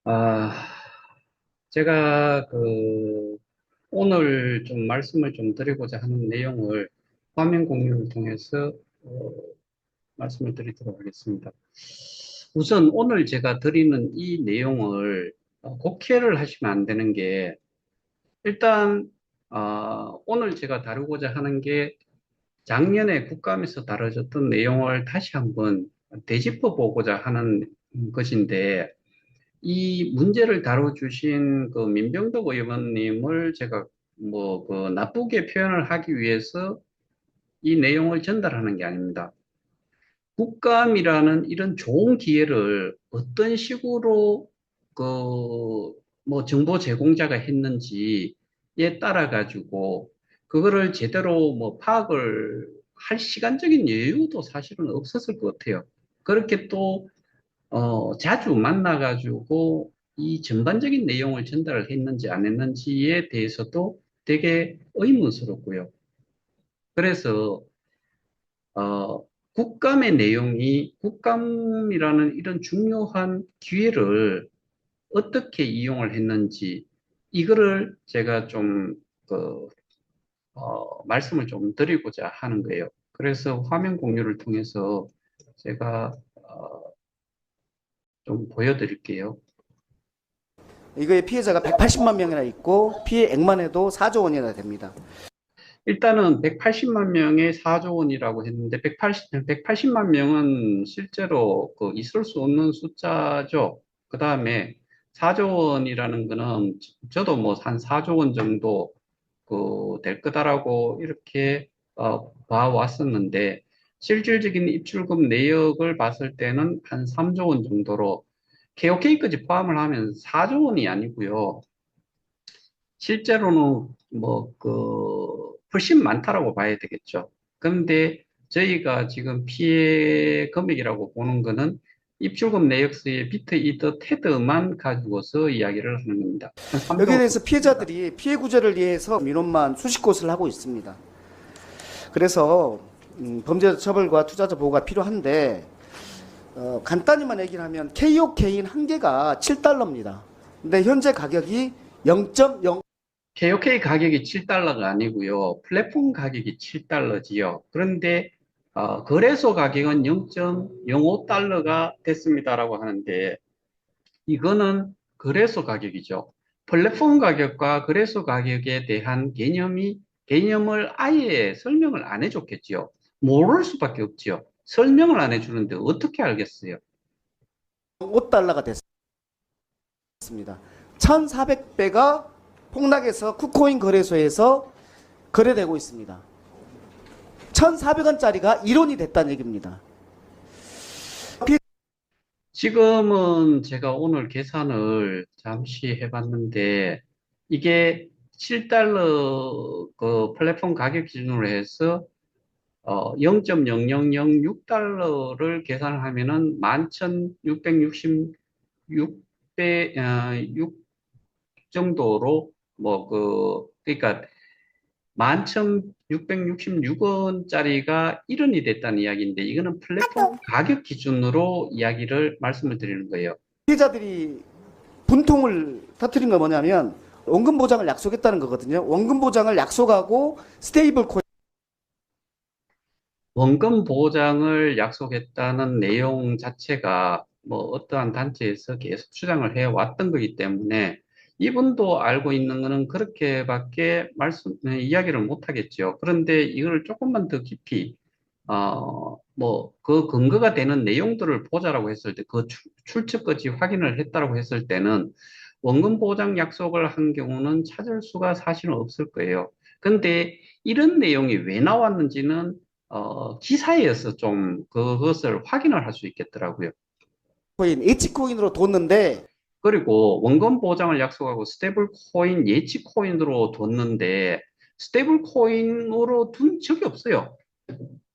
아, 제가 오늘 좀 말씀을 좀 드리고자 하는 내용을 화면 공유를 통해서 어, 말씀을 드리도록 하겠습니다. 우선 오늘 제가 드리는 이 내용을 곡해를 하시면 안 되는 게 일단 오늘 제가 다루고자 하는 게 작년에 국감에서 다뤄졌던 내용을 다시 한번 되짚어 보고자 하는 것인데 이 문제를 다뤄주신 그 민병덕 의원님을 제가 나쁘게 표현을 하기 위해서 이 내용을 전달하는 게 아닙니다. 국감이라는 이런 좋은 기회를 어떤 식으로 정보 제공자가 했는지에 따라 가지고 그거를 제대로 파악을 할 시간적인 여유도 사실은 없었을 것 같아요. 그렇게 또 자주 만나가지고 이 전반적인 내용을 전달을 했는지 안 했는지에 대해서도 되게 의문스럽고요. 그래서, 국감의 내용이, 국감이라는 이런 중요한 기회를 어떻게 이용을 했는지, 이거를 제가 좀, 말씀을 좀 드리고자 하는 거예요. 그래서 화면 공유를 통해서 제가, 좀 보여드릴게요. 이거의 피해자가 180만 명이나 있고 피해액만 해도 4조 원이나 됩니다. 일단은 180만 명의 4조 원이라고 했는데 180만 명은 실제로 있을 수 없는 숫자죠. 그 다음에 4조 원이라는 거는 저도 뭐 한 4조 원 정도 될 거다라고 이렇게 봐왔었는데 실질적인 입출금 내역을 봤을 때는 한 3조 원 정도로 KOK까지 포함을 하면 4조 원이 아니고요. 실제로는 훨씬 많다라고 봐야 되겠죠. 그런데 저희가 지금 피해 금액이라고 보는 거는 입출금 내역서의 비트 이더 테드만 가지고서 이야기를 하는 겁니다. 한 3조 여기에 원 대해서 됩니다. 피해자들이 피해 구제를 위해서 민원만 수십 곳을 하고 있습니다. 그래서 범죄 처벌과 투자자 보호가 필요한데 간단히만 얘기를 하면 KOK인 한 개가 7달러입니다. 근데 현재 가격이 0.0 KOK 가격이 7달러가 아니고요. 플랫폼 가격이 7달러지요. 그런데 거래소 가격은 0.05달러가 됐습니다라고 하는데 이거는 거래소 가격이죠. 플랫폼 가격과 거래소 가격에 대한 개념을 아예 설명을 안 해줬겠지요. 모를 수밖에 없지요. 설명을 안 해주는데 어떻게 알겠어요? 5달러가 됐습니다. 1,400배가 폭락해서 쿠코인 거래소에서 거래되고 있습니다. 1,400원짜리가 1원이 됐다는 얘기입니다. 지금은 제가 오늘 계산을 잠시 해봤는데 이게 7달러 그 플랫폼 가격 기준으로 해서 0.0006달러를 계산을 하면은 11,666배, 6 정도로, 그러니까 11,666원짜리가 1원이 됐다는 이야기인데, 이거는 플랫폼 가격 기준으로 이야기를 말씀을 드리는 거예요. 피해자들이 분통을 터뜨린 건 뭐냐면 원금 보장을 약속했다는 거거든요. 원금 보장을 약속하고 스테이블 코인 원금 보장을 약속했다는 내용 자체가 어떠한 단체에서 계속 주장을 해왔던 거기 때문에 이분도 알고 있는 거는 그렇게밖에 이야기를 못 하겠죠. 그런데 이걸 조금만 더 깊이, 그 근거가 되는 내용들을 보자라고 했을 때, 그 출처까지 확인을 했다라고 했을 때는 원금 보장 약속을 한 경우는 찾을 수가 사실은 없을 거예요. 근데 이런 내용이 왜 나왔는지는 기사에서 좀 그것을 확인을 할 수 있겠더라고요. 예치 코인으로 뒀는데 그리고 원금 보장을 약속하고 스테이블 코인, 예치 코인으로 뒀는데 스테이블 코인으로 둔 적이 없어요.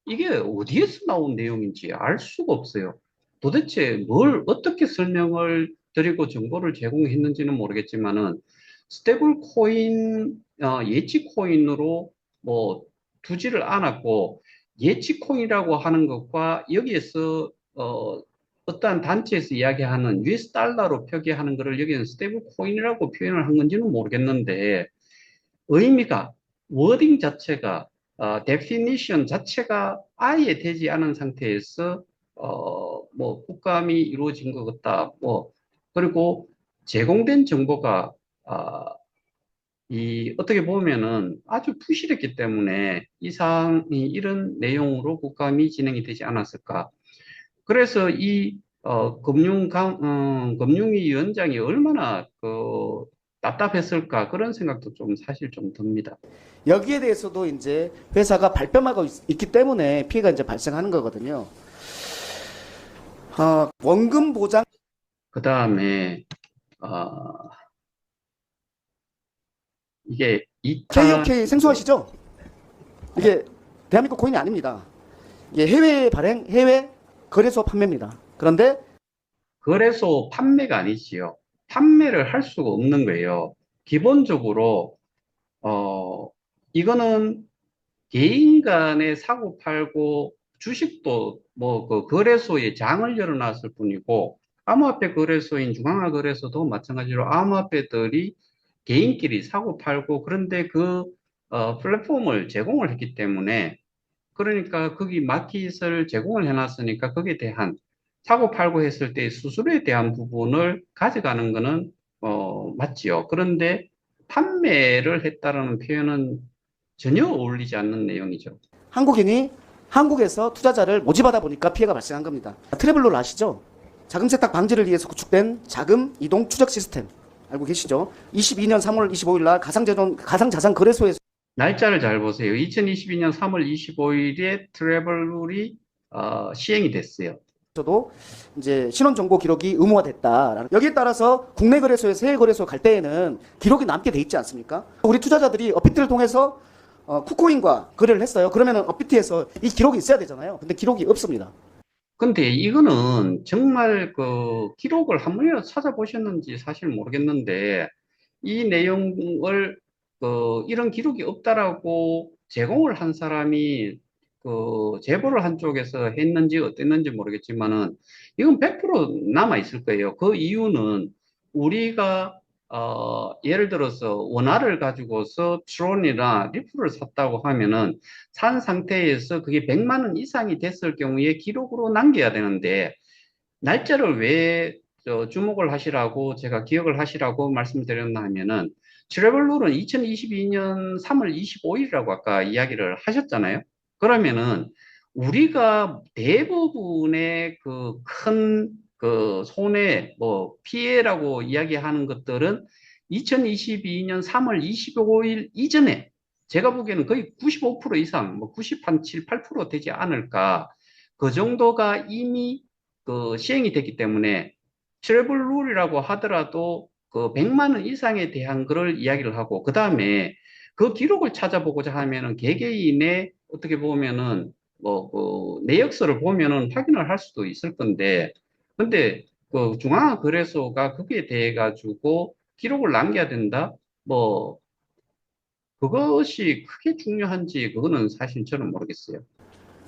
이게 어디에서 나온 내용인지 알 수가 없어요. 도대체 뭘 어떻게 설명을 드리고 정보를 제공했는지는 모르겠지만은 스테이블 코인, 예치 코인으로 두지를 않았고 예치 코인이라고 하는 것과 여기에서 어떠한 단체에서 이야기하는 US 달러로 표기하는 것을 여기는 스테이블 코인이라고 표현을 한 건지는 모르겠는데, 의미가, 워딩 자체가, 데피니션 자체가 아예 되지 않은 상태에서, 뭐, 국감이 이루어진 것 같다. 뭐, 그리고 제공된 정보가, 어떻게 보면은 아주 부실했기 때문에 이런 내용으로 국감이 진행이 되지 않았을까. 그래서 금융위원장이 얼마나 답답했을까 그런 생각도 좀 사실 좀 듭니다. 여기에 대해서도 이제 회사가 발뺌하고 있기 때문에 피해가 이제 발생하는 거거든요. 원금 보장 그 다음에 어, 이게 2000 KOK 생소하시죠? 이게 대한민국 코인이 아닙니다. 이게 해외 발행, 해외 거래소 판매입니다. 그런데 거래소 판매가 아니지요. 판매를 할 수가 없는 거예요. 기본적으로 어, 이거는 개인 간에 사고 팔고 주식도 뭐 그 거래소에 장을 열어놨을 뿐이고 암호화폐 거래소인 중앙화 거래소도 마찬가지로 암호화폐들이 개인끼리 사고 팔고 그런데 플랫폼을 제공을 했기 때문에 그러니까 거기 마켓을 제공을 해놨으니까 거기에 대한 사고 팔고 했을 때 수수료에 대한 부분을 가져가는 거는 맞지요. 그런데 판매를 했다라는 표현은 전혀 어울리지 않는 내용이죠. 한국인이 한국에서 투자자를 모집하다 보니까 피해가 발생한 겁니다. 트래블로를 아시죠? 자금 세탁 방지를 위해서 구축된 자금 이동 추적 시스템 알고 계시죠? 22년 3월 25일 날 가상자산 거래소에서 날짜를 잘 보세요. 2022년 3월 25일에 트래블룰이 시행이 됐어요. 도 이제 신원 정보 기록이 의무화됐다. 여기에 따라서 국내 거래소에서 해외 거래소 갈 때에는 기록이 남게 돼 있지 않습니까? 우리 투자자들이 업비트를 통해서 쿠코인과 거래를 했어요. 그러면 업비트에서 이 기록이 있어야 되잖아요. 근데 기록이 없습니다. 근데 이거는 정말 그 기록을 한 번이라도 찾아보셨는지 사실 모르겠는데 이 내용을 이런 기록이 없다라고 제공을 한 사람이 제보를 한 쪽에서 했는지 어땠는지 모르겠지만은 이건 100% 남아 있을 거예요. 그 이유는 우리가 예를 들어서 원화를 가지고서 트론이나 리플을 샀다고 하면은 산 상태에서 그게 100만 원 이상이 됐을 경우에 기록으로 남겨야 되는데 날짜를 왜 주목을 하시라고 제가 기억을 하시라고 말씀드렸나 하면은 트래블룰은 2022년 3월 25일이라고 아까 이야기를 하셨잖아요. 그러면은 우리가 대부분의 그 큰 그 손해 뭐 피해라고 이야기하는 것들은 2022년 3월 25일 이전에 제가 보기에는 거의 95% 이상 뭐 97, 8% 되지 않을까. 그 정도가 이미 시행이 됐기 때문에 트래블 룰이라고 하더라도 그 100만 원 이상에 대한 거를 이야기를 하고 그 다음에 그 기록을 찾아보고자 하면은 개개인의 어떻게 보면은 내역서를 보면은 확인을 할 수도 있을 건데 근데 그 중앙거래소가 거기에 대해 가지고 기록을 남겨야 된다? 뭐 그것이 크게 중요한지 그거는 사실 저는 모르겠어요.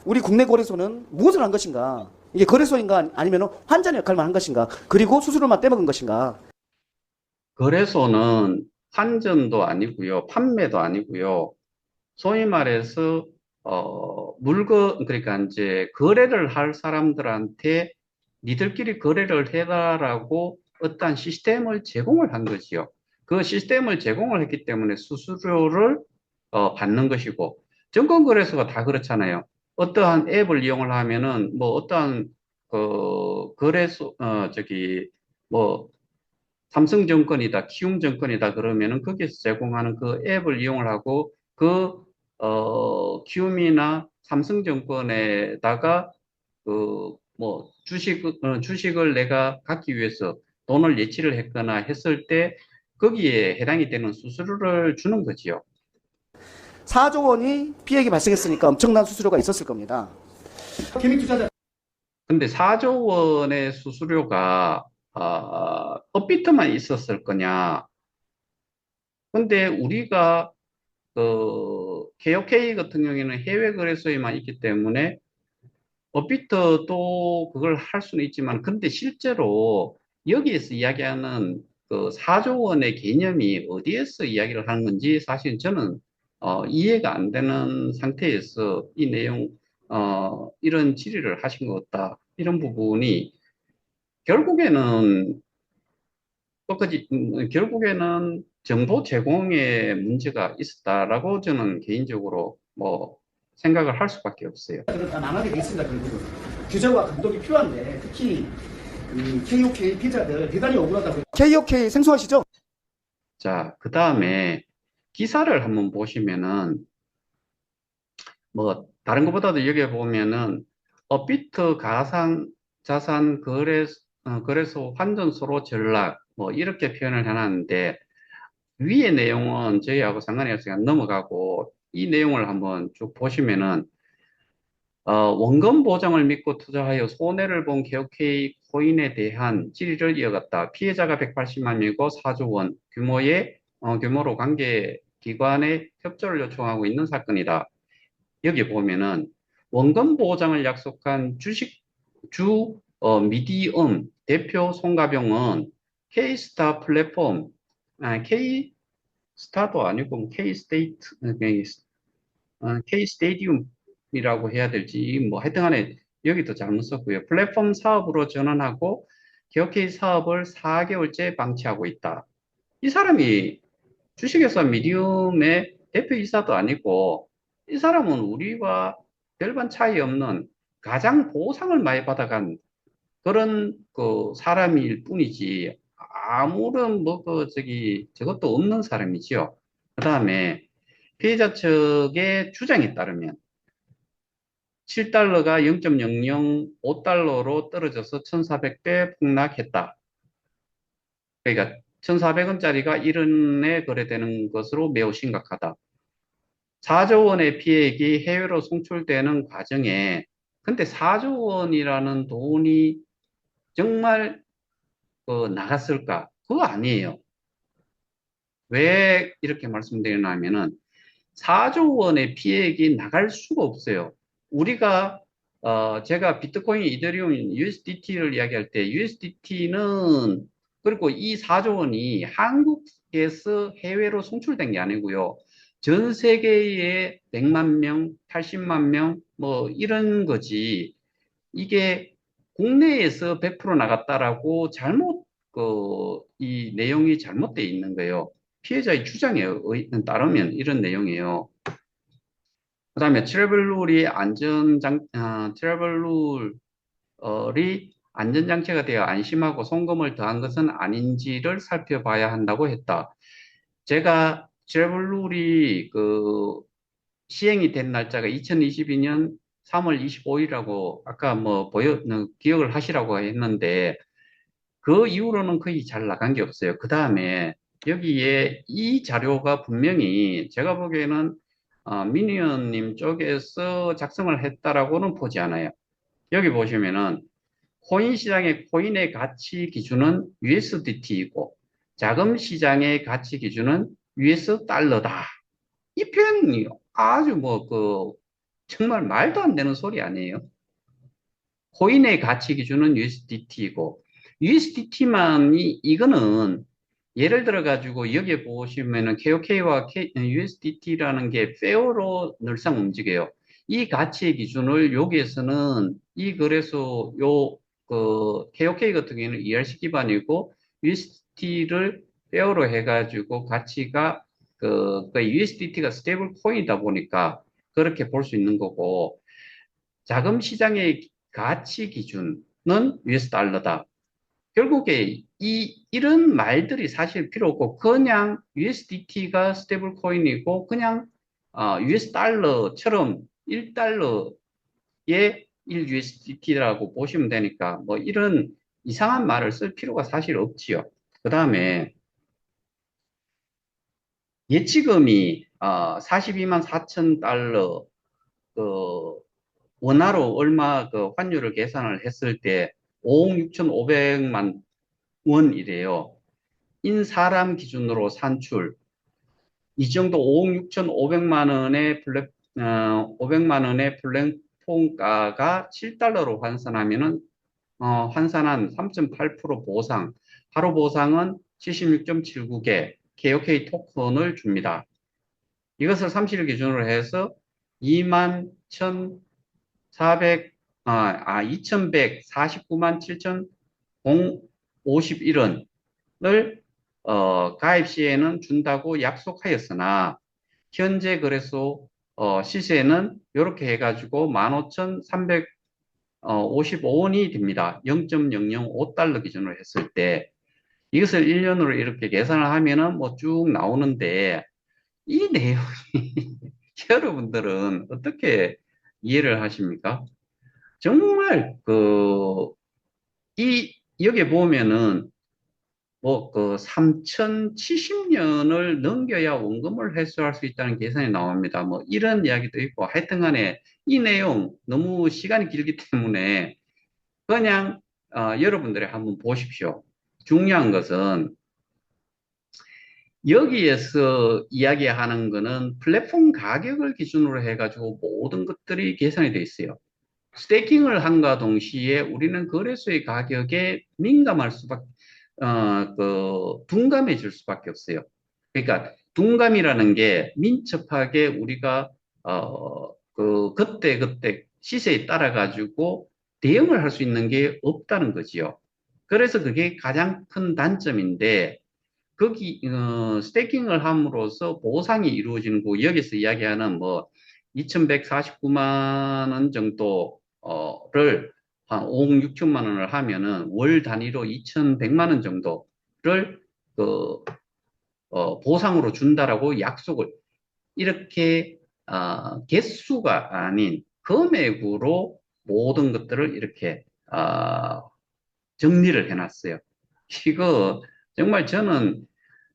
우리 국내 거래소는 무엇을 한 것인가? 이게 거래소인가 아니면 환전의 역할만 한 것인가? 그리고 수수료만 떼먹은 것인가? 거래소는 환전도 아니고요, 판매도 아니고요. 소위 말해서 그러니까 이제 거래를 할 사람들한테 니들끼리 거래를 해라라고 어떠한 시스템을 제공을 한 거지요. 그 시스템을 제공을 했기 때문에 수수료를 받는 것이고 증권거래소가 다 그렇잖아요. 어떠한 앱을 이용을 하면은 뭐 어떠한 거래소 뭐 삼성증권이다, 키움증권이다 그러면은 거기서 제공하는 그 앱을 이용을 하고 키움이나 삼성증권에다가 뭐 주식을 내가 갖기 위해서 돈을 예치를 했거나 했을 때 거기에 해당이 되는 수수료를 주는 거지요. 4조 원이 피해가 발생했으니까 엄청난 수수료가 있었을 겁니다. 개미 투자자 근데 4조 원의 수수료가 업비트만 있었을 거냐? 근데 우리가 KOK 같은 경우에는 해외 거래소에만 있기 때문에 업비트도 그걸 할 수는 있지만, 근데 실제로 여기에서 이야기하는 그 4조 원의 개념이 어디에서 이야기를 하는 건지 사실 저는 이해가 안 되는 상태에서 이 내용, 이런 질의를 하신 것 같다. 이런 부분이 결국에는 결국에는 정보 제공에 문제가 있었다라고 저는 개인적으로 뭐 생각을 할 수밖에 없어요. 다 망하게 돼 있습니다. 결국은 규제와 감독이 필요한데 특히 KOK 피자들 대단히 억울하다고요. KOK 생소하시죠? 자, 그 다음에 기사를 한번 보시면은 뭐 다른 것보다도 여기 보면은 업비트 가상 자산 거래소 환전소로 전락 뭐 이렇게 표현을 해놨는데 위의 내용은 저희하고 상관이 없으니까 넘어가고 이 내용을 한번 쭉 보시면은 원금 보장을 믿고 투자하여 손해를 본 KOK 코인에 대한 질의를 이어갔다. 피해자가 180만 명이고 4조 원 규모로 관계 기관의 협조를 요청하고 있는 사건이다. 여기 보면은 원금 보장을 약속한 미디엄 대표 송가병은 K스타 플랫폼, K스타도 아니고 K 스테디움이라고 해야 될지 뭐 하여튼간에 여기도 잘못 썼고요. 플랫폼 사업으로 전환하고 기업케이 사업을 4개월째 방치하고 있다. 이 사람이 주식회사 미디움의 대표이사도 아니고 이 사람은 우리와 별반 차이 없는 가장 보상을 많이 받아간 그런 그 사람일 뿐이지 아무런 뭐 저것도 없는 사람이지요. 그 다음에 피해자 측의 주장에 따르면 7달러가 0.005달러로 떨어져서 1,400배 폭락했다. 그러니까 1,400원짜리가 1원에 거래되는 것으로 매우 심각하다. 4조 원의 피해액이 해외로 송출되는 과정에 근데 4조 원이라는 돈이 정말 나갔을까? 그거 아니에요. 왜 이렇게 말씀드리냐면은 4조 원의 피해액이 나갈 수가 없어요. 우리가 제가 비트코인, 이더리움, USDT를 이야기할 때 USDT는 그리고 이 4조 원이 한국에서 해외로 송출된 게 아니고요. 전 세계에 100만 명, 80만 명, 뭐 이런 거지. 이게 국내에서 100% 나갔다라고 이 내용이 잘못되어 있는 거예요. 피해자의 주장에 따르면 이런 내용이에요. 그 다음에 트래블 룰이 안전장치가 되어 안심하고 송금을 더한 것은 아닌지를 살펴봐야 한다고 했다. 제가 트래블 룰이 시행이 된 날짜가 2022년 3월 25일이라고 아까 기억을 하시라고 했는데 그 이후로는 거의 잘 나간 게 없어요. 그 다음에 여기에 이 자료가 분명히 제가 보기에는 미니언님 쪽에서 작성을 했다라고는 보지 않아요. 여기 보시면은 코인 시장의 코인의 가치 기준은 USDT이고 자금 시장의 가치 기준은 US 달러다. 이 표현이 아주 정말 말도 안 되는 소리 아니에요? 코인의 가치 기준은 USDT이고 USDT만이 이거는 예를 들어 가지고 여기에 보시면은 KOK와 USDT라는 게 페어로 늘상 움직여요. 이 가치의 기준을 여기에서는 이 거래소 KOK 같은 경우에는 ERC 기반이고 USDT를 페어로 해가지고 가치가 USDT가 스테이블 코인이다 보니까 그렇게 볼 수 있는 거고 자금 시장의 가치 기준은 US 달러다. 결국에 이런 말들이 사실 필요 없고 그냥 USDT가 스테이블 코인이고 그냥 US 달러처럼 1달러에 1USDT라고 보시면 되니까 뭐 이런 이상한 말을 쓸 필요가 사실 없지요. 그 다음에 예치금이 42만 4천 달러 원화로 얼마 환율을 계산을 했을 때 5억 6,500만 원이래요. 인 사람 기준으로 산출. 이 정도 5억 6,500만 원의 플랫폼가가 7달러로 환산하면은 환산한 3.8% 보상, 하루 보상은 76.79개 KOK 토큰을 줍니다. 이것을 30일 기준으로 해서 2만 1,400, 2,149만 7,051원을 가입 시에는 준다고 약속하였으나 현재 거래소 시세는 이렇게 해가지고 15,355원이 됩니다. 0.005달러 기준으로 했을 때 이것을 1년으로 이렇게 계산을 하면은 뭐 쭉 나오는데 이 내용이 여러분들은 어떻게 이해를 하십니까? 정말 여기에 보면은 뭐 3070년을 넘겨야 원금을 회수할 수 있다는 계산이 나옵니다. 뭐 이런 이야기도 있고 하여튼 간에 이 내용 너무 시간이 길기 때문에 그냥 여러분들이 한번 보십시오. 중요한 것은 여기에서 이야기하는 거는 플랫폼 가격을 기준으로 해가지고 모든 것들이 계산이 되어 있어요. 스테이킹을 한과 동시에 우리는 거래소의 가격에 민감할 수밖에, 둔감해질 수밖에 없어요. 그러니까 둔감이라는 게 민첩하게 우리가, 그때 시세에 따라 가지고 대응을 할 수 있는 게 없다는 거지요. 그래서 그게 가장 큰 단점인데, 스테이킹을 함으로써 보상이 이루어지는 거, 여기서 이야기하는 뭐, 2,149만 원 정도를 한 5억 6천만 원을 하면은 월 단위로 2,100만 원 정도를 보상으로 준다라고 약속을 이렇게 개수가 아닌 금액으로 모든 것들을 이렇게 정리를 해놨어요. 이거 정말 저는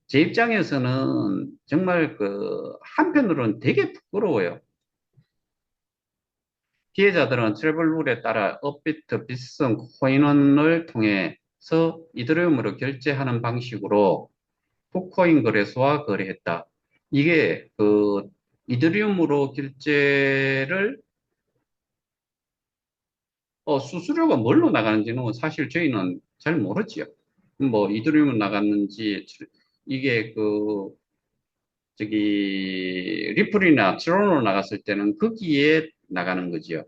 제 입장에서는 정말 한편으로는 되게 부끄러워요. 피해자들은 트래블룰에 따라 업비트, 비트슨, 코인원을 통해서 이더리움으로 결제하는 방식으로 후코인 거래소와 거래했다. 이게 이더리움으로 결제를 수수료가 뭘로 나가는지는 사실 저희는 잘 모르지요. 뭐 이더리움 나갔는지 이게 저기 리플이나 트론으로 나갔을 때는 거기에 나가는 거지요.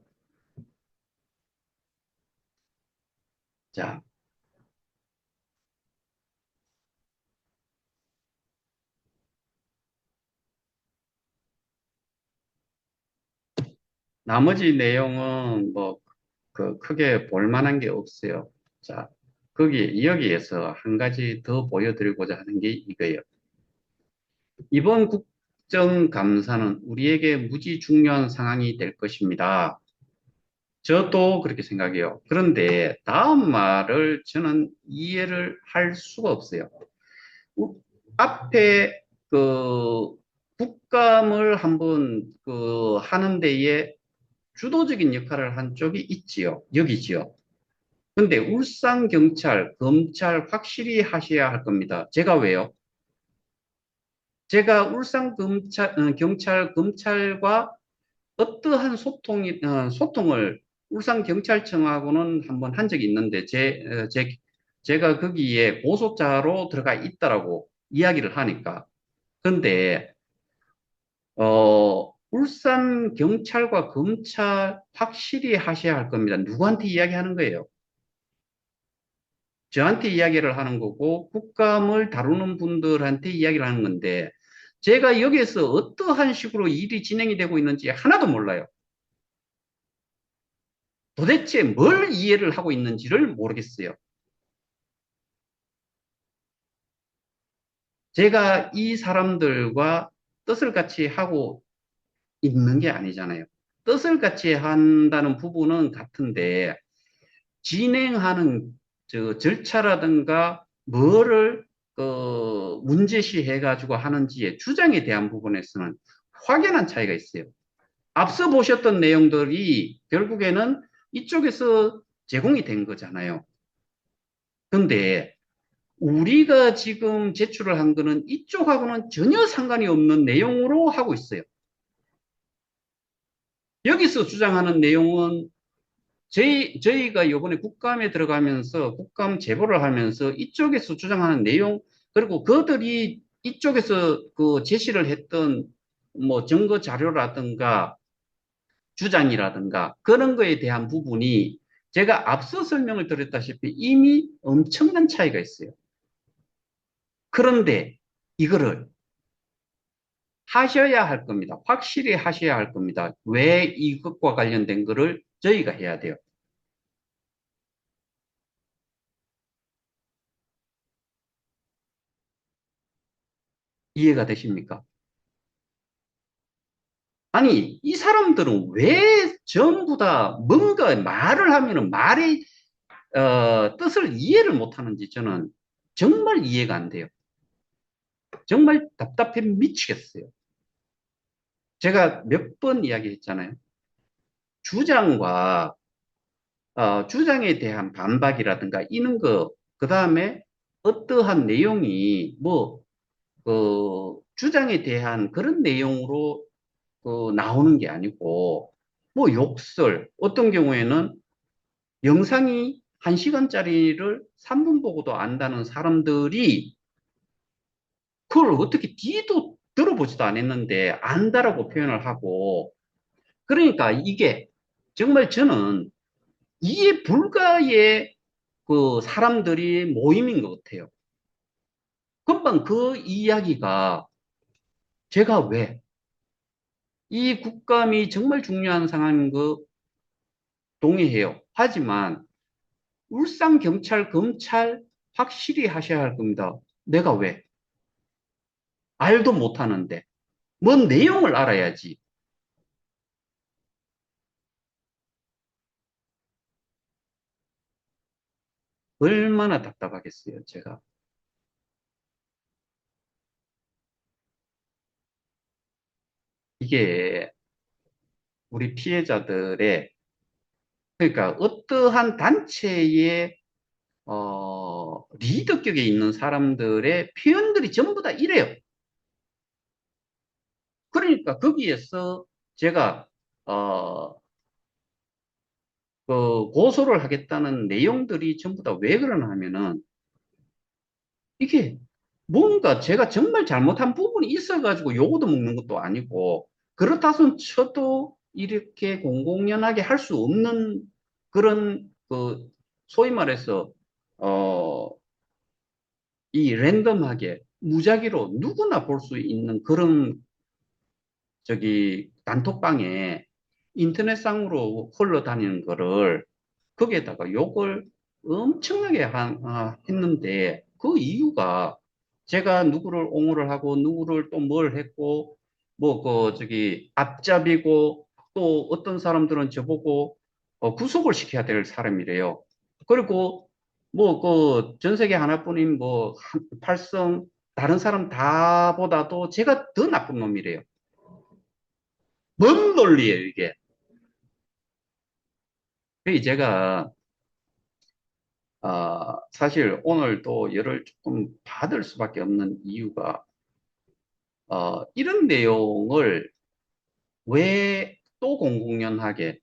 자, 나머지 내용은 뭐 크게 볼 만한 게 없어요. 자, 여기에서 한 가지 더 보여드리고자 하는 게 이거예요. 이번 국정감사는 우리에게 무지 중요한 상황이 될 것입니다. 저도 그렇게 생각해요. 그런데 다음 말을 저는 이해를 할 수가 없어요. 앞에 국감을 한번 하는 데에 주도적인 역할을 한 쪽이 있지요. 여기지요. 근데 울산 경찰, 검찰 확실히 하셔야 할 겁니다. 제가 왜요? 제가 울산 경찰, 검찰과 어떠한 소통을 울산 경찰청하고는 한번 한 적이 있는데, 제가 거기에 고소자로 들어가 있다라고 이야기를 하니까. 근데, 울산 경찰과 검찰 확실히 하셔야 할 겁니다. 누구한테 이야기하는 거예요? 저한테 이야기를 하는 거고 국감을 다루는 분들한테 이야기를 하는 건데 제가 여기에서 어떠한 식으로 일이 진행이 되고 있는지 하나도 몰라요. 도대체 뭘 이해를 하고 있는지를 모르겠어요. 제가 이 사람들과 뜻을 같이 하고 있는 게 아니잖아요. 뜻을 같이 한다는 부분은 같은데 진행하는 절차라든가 뭐를 문제시해 가지고 하는지의 주장에 대한 부분에서는 확연한 차이가 있어요. 앞서 보셨던 내용들이 결국에는 이쪽에서 제공이 된 거잖아요. 근데 우리가 지금 제출을 한 거는 이쪽하고는 전혀 상관이 없는 내용으로 하고 있어요. 여기서 주장하는 내용은 저희가 요번에 국감에 들어가면서 국감 제보를 하면서 이쪽에서 주장하는 내용, 그리고 그들이 이쪽에서 그 제시를 했던 뭐 증거 자료라든가 주장이라든가 그런 거에 대한 부분이 제가 앞서 설명을 드렸다시피 이미 엄청난 차이가 있어요. 그런데 이거를 하셔야 할 겁니다. 확실히 하셔야 할 겁니다. 왜 이것과 관련된 거를 저희가 해야 돼요. 이해가 되십니까? 아니, 이 사람들은 왜 전부 다 뭔가 말을 하면은 말의 뜻을 이해를 못 하는지 저는 정말 이해가 안 돼요. 정말 답답해 미치겠어요. 제가 몇 번 이야기했잖아요. 주장과 주장에 대한 반박이라든가 이런 거, 그 다음에 어떠한 내용이 뭐 주장에 대한 그런 내용으로 나오는 게 아니고 뭐 욕설, 어떤 경우에는 영상이 1시간짜리를 3분 보고도 안다는 사람들이 그걸 어떻게 뒤도 들어보지도 않았는데 안다라고 표현을 하고, 그러니까 이게 정말 저는 이해 불가의 그 사람들이 모임인 것 같아요. 금방 그 이야기가 제가 왜 이 국감이 정말 중요한 상황인 거 동의해요. 하지만 울산 경찰, 검찰 확실히 하셔야 할 겁니다. 내가 왜? 알도 못하는데. 뭔 내용을 알아야지. 얼마나 답답하겠어요, 제가. 이게 우리 피해자들의, 그러니까 어떠한 단체의 리더격에 있는 사람들의 표현들이 전부 다 이래요. 그러니까 거기에서 제가 어, 고소를 하겠다는 내용들이 전부 다 왜 그러나 하면은 이게 뭔가 제가 정말 잘못한 부분이 있어가지고 요거도 먹는 것도 아니고, 그렇다 손 쳐도 이렇게 공공연하게 할 수 없는 그런 소위 말해서 어, 이 랜덤하게 무작위로 누구나 볼 수 있는 그런 단톡방에 인터넷상으로 흘러다니는 거를 거기에다가 욕을 엄청나게 했는데, 그 이유가 제가 누구를 옹호를 하고 누구를 또 뭘 했고 뭐 앞잡이고, 또 어떤 사람들은 저보고 구속을 시켜야 될 사람이래요. 그리고 뭐 전 세계 하나뿐인 뭐 팔성 다른 사람 다보다도 제가 더 나쁜 놈이래요. 뭔 논리예요, 이게? 그래서 제가, 사실 오늘 또 열을 조금 받을 수밖에 없는 이유가, 이런 내용을 왜 또 공공연하게,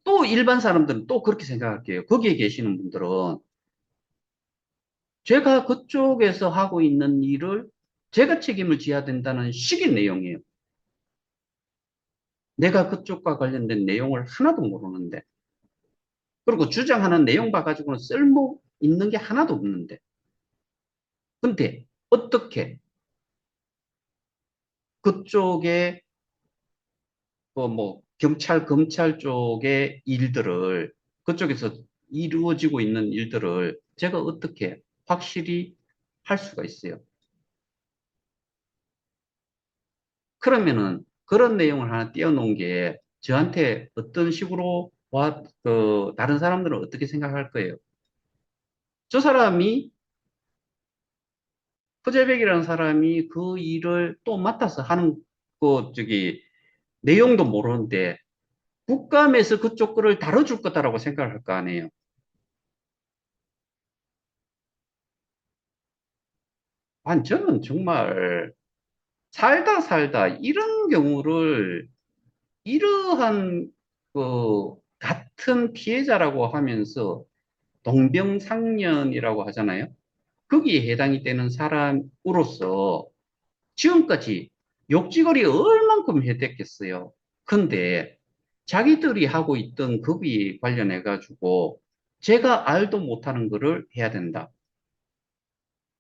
또 일반 사람들은 또 그렇게 생각할게요. 거기에 계시는 분들은 제가 그쪽에서 하고 있는 일을 제가 책임을 져야 된다는 식의 내용이에요. 내가 그쪽과 관련된 내용을 하나도 모르는데, 그리고 주장하는 내용 봐가지고는 쓸모 있는 게 하나도 없는데. 근데 어떻게 그쪽에 경찰, 검찰 쪽의 일들을, 그쪽에서 이루어지고 있는 일들을 제가 어떻게 확실히 할 수가 있어요. 그러면은 그런 내용을 하나 띄워놓은 게 저한테 어떤 식으로 다른 사람들은 어떻게 생각할 거예요? 저 사람이, 허재백이라는 사람이 그 일을 또 맡아서 하는 내용도 모르는데 국감에서 그쪽 거를 다뤄줄 거다라고 생각을 할 거 아니에요. 아니, 저는 정말 살다 살다 이런 경우를 이러한 같은 피해자라고 하면서 동병상련이라고 하잖아요. 거기에 해당이 되는 사람으로서 지금까지 욕지거리 얼만큼 해댔겠어요. 근데 자기들이 하고 있던 거기에 관련해 가지고 제가 알도 못하는 거를 해야 된다.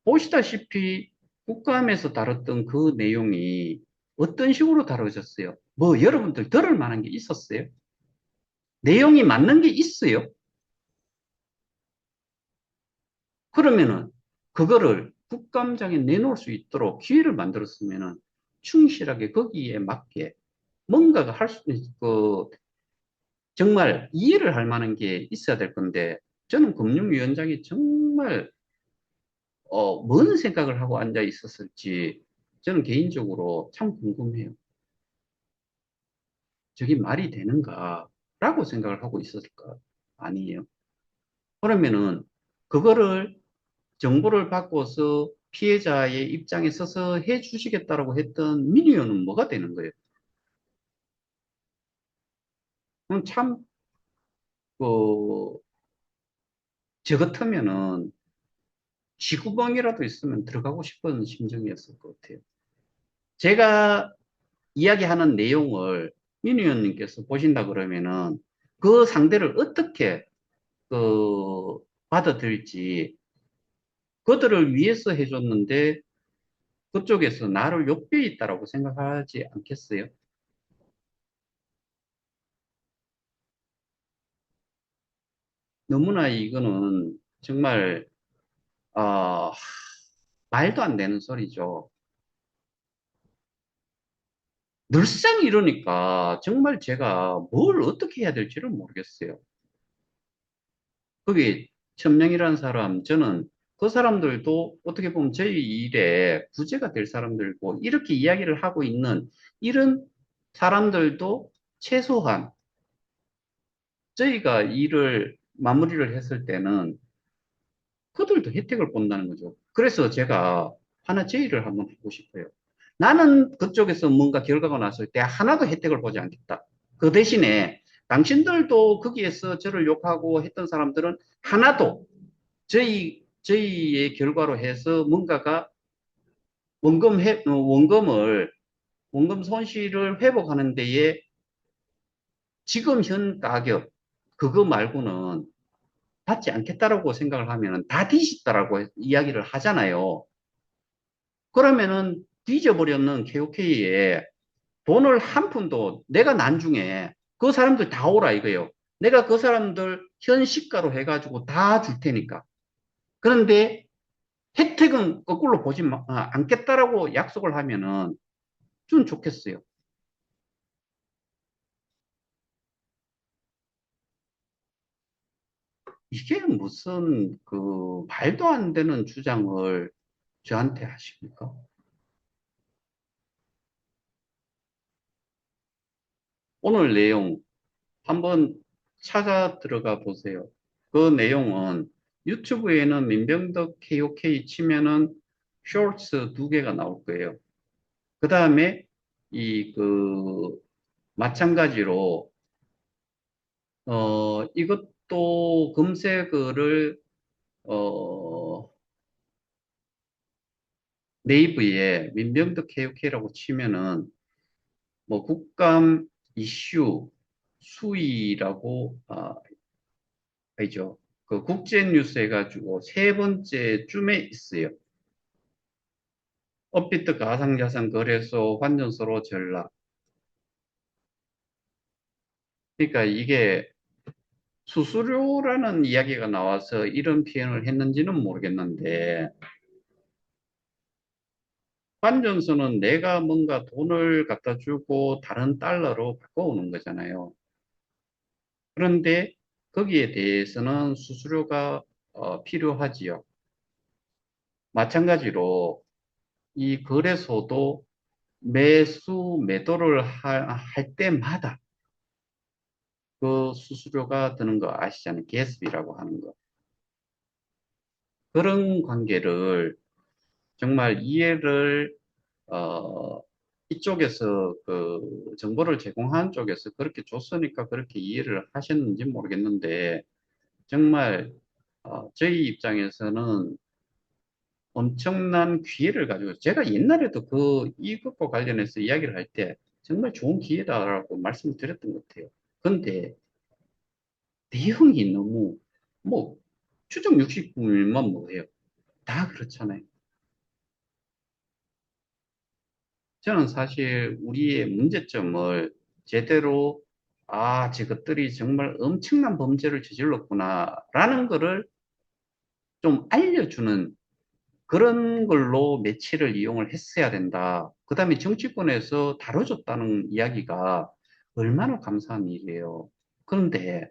보시다시피 국감에서 다뤘던 그 내용이 어떤 식으로 다뤄졌어요? 뭐 여러분들 들을 만한 게 있었어요? 내용이 맞는 게 있어요? 그러면은 그거를 국감장에 내놓을 수 있도록 기회를 만들었으면은 충실하게 거기에 맞게 뭔가가 할 수, 정말 이해를 할 만한 게 있어야 될 건데 저는 금융위원장이 정말 뭔 생각을 하고 앉아 있었을지 저는 개인적으로 참 궁금해요. 저게 말이 되는가라고 생각을 하고 있었을까? 아니에요. 그러면은 그거를 정보를 받고서 피해자의 입장에 서서 해 주시겠다라고 했던 민의원은 뭐가 되는 거예요? 참, 그, 저 같으면은 쥐구멍이라도 있으면 들어가고 싶은 심정이었을 것 같아요. 제가 이야기하는 내용을 민의원님께서 보신다 그러면은 그 상대를 어떻게 그 받아들일지 그들을 위해서 해줬는데 그쪽에서 나를 욕되어 있다라고 생각하지 않겠어요? 너무나 이거는 정말 아, 말도 안 되는 소리죠. 늘상 이러니까 정말 제가 뭘 어떻게 해야 될지를 모르겠어요. 거기 천명이라는 사람, 저는 그 사람들도 어떻게 보면 저희 일에 부재가 될 사람들고 이렇게 이야기를 하고 있는 이런 사람들도 최소한 저희가 일을 마무리를 했을 때는 그들도 혜택을 본다는 거죠. 그래서 제가 하나 제의를 한번 하고 싶어요. 나는 그쪽에서 뭔가 결과가 났을 때 하나도 혜택을 보지 않겠다. 그 대신에 당신들도 거기에서 저를 욕하고 했던 사람들은 하나도 저희의 결과로 해서 뭔가가 원금 손실을 회복하는 데에 지금 현 가격, 그거 말고는 받지 않겠다라고 생각을 하면은 다 뒤집다라고 이야기를 하잖아요. 그러면은 뒤져버렸는 KOK에 돈을 한 푼도 내가 나중에 그 사람들 다 오라 이거예요. 내가 그 사람들 현 시가로 해가지고 다 줄 테니까. 그런데 혜택은 거꾸로 보지 않겠다라고 약속을 하면은 좀 좋겠어요. 이게 무슨 말도 안 되는 주장을 저한테 하십니까? 오늘 내용 한번 찾아 들어가 보세요. 그 내용은 유튜브에는 민병덕 KOK 치면은 쇼츠 두 개가 나올 거예요. 그 다음에 마찬가지로 이것도 검색어를 어 네이버에 민병덕 KOK라고 치면은 뭐 국감 이슈 수위라고 알죠? 그 국제뉴스 해가지고 세 번째쯤에 있어요. 업비트 가상자산 거래소 환전소로 전락. 그러니까 이게 수수료라는 이야기가 나와서 이런 표현을 했는지는 모르겠는데 환전소는 내가 뭔가 돈을 갖다 주고 다른 달러로 바꿔오는 거잖아요. 그런데 거기에 대해서는 수수료가 필요하지요. 마찬가지로 이 거래소도 매수 매도를 할 때마다 그 수수료가 드는 거 아시잖아요. 개수비라고 하는 거. 그런 관계를 정말 이해를 어, 이쪽에서 그 정보를 제공하는 쪽에서 그렇게 줬으니까 그렇게 이해를 하셨는지 모르겠는데 정말 저희 입장에서는 엄청난 기회를 가지고 제가 옛날에도 이것과 관련해서 이야기를 할 때 정말 좋은 기회다라고 말씀을 드렸던 것 같아요. 근데 내용이 너무 뭐 추정 69일만 뭐예요? 다 그렇잖아요. 저는 사실 우리의 문제점을 제대로 저것들이 정말 엄청난 범죄를 저질렀구나라는 거를 좀 알려주는 그런 걸로 매체를 이용을 했어야 된다. 그 다음에 정치권에서 다뤄줬다는 이야기가 얼마나 감사한 일이에요. 그런데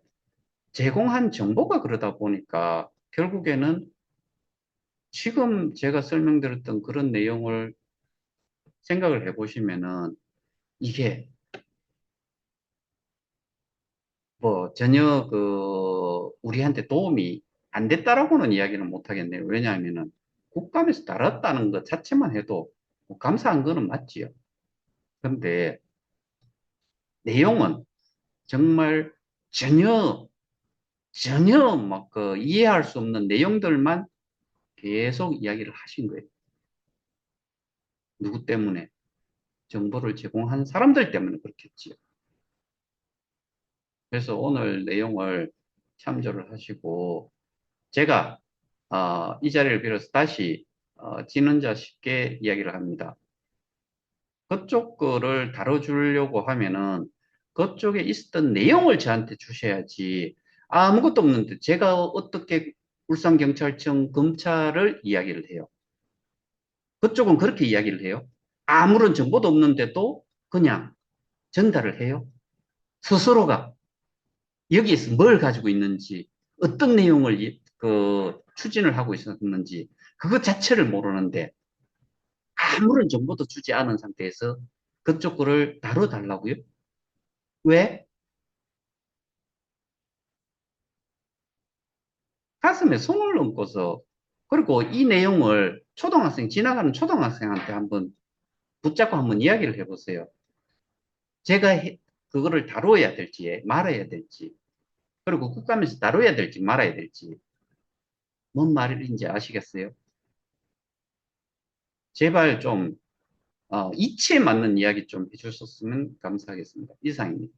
제공한 정보가 그러다 보니까 결국에는 지금 제가 설명드렸던 그런 내용을 생각을 해보시면은 이게 뭐 전혀 우리한테 도움이 안 됐다라고는 이야기는 못 하겠네요. 왜냐하면은 국감에서 다뤘다는 것 자체만 해도 뭐 감사한 거는 맞지요. 근데 내용은 정말 전혀 막 이해할 수 없는 내용들만 계속 이야기를 하신 거예요. 누구 때문에? 정보를 제공한 사람들 때문에 그렇겠지요. 그래서 오늘 내용을 참조를 하시고 제가 이 자리를 빌어서 다시 진행자식께 이야기를 합니다. 그쪽 거를 다뤄주려고 하면은 그쪽에 있었던 내용을 저한테 주셔야지 아무것도 없는데 제가 어떻게 울산경찰청 검찰을 이야기를 해요. 그쪽은 그렇게 이야기를 해요. 아무런 정보도 없는데도 그냥 전달을 해요. 스스로가 여기에서 뭘 가지고 있는지, 어떤 내용을 추진을 하고 있었는지, 그것 자체를 모르는데 아무런 정보도 주지 않은 상태에서 그쪽 거를 다뤄달라고요? 왜? 가슴에 손을 얹고서, 그리고 이 내용을 지나가는 초등학생한테 한번 붙잡고 한번 이야기를 해보세요. 제가 그거를 다뤄야 될지, 말아야 될지, 그리고 국감에서 다뤄야 될지, 말아야 될지, 뭔 말인지 아시겠어요? 제발 좀, 이치에 맞는 이야기 좀 해주셨으면 감사하겠습니다. 이상입니다.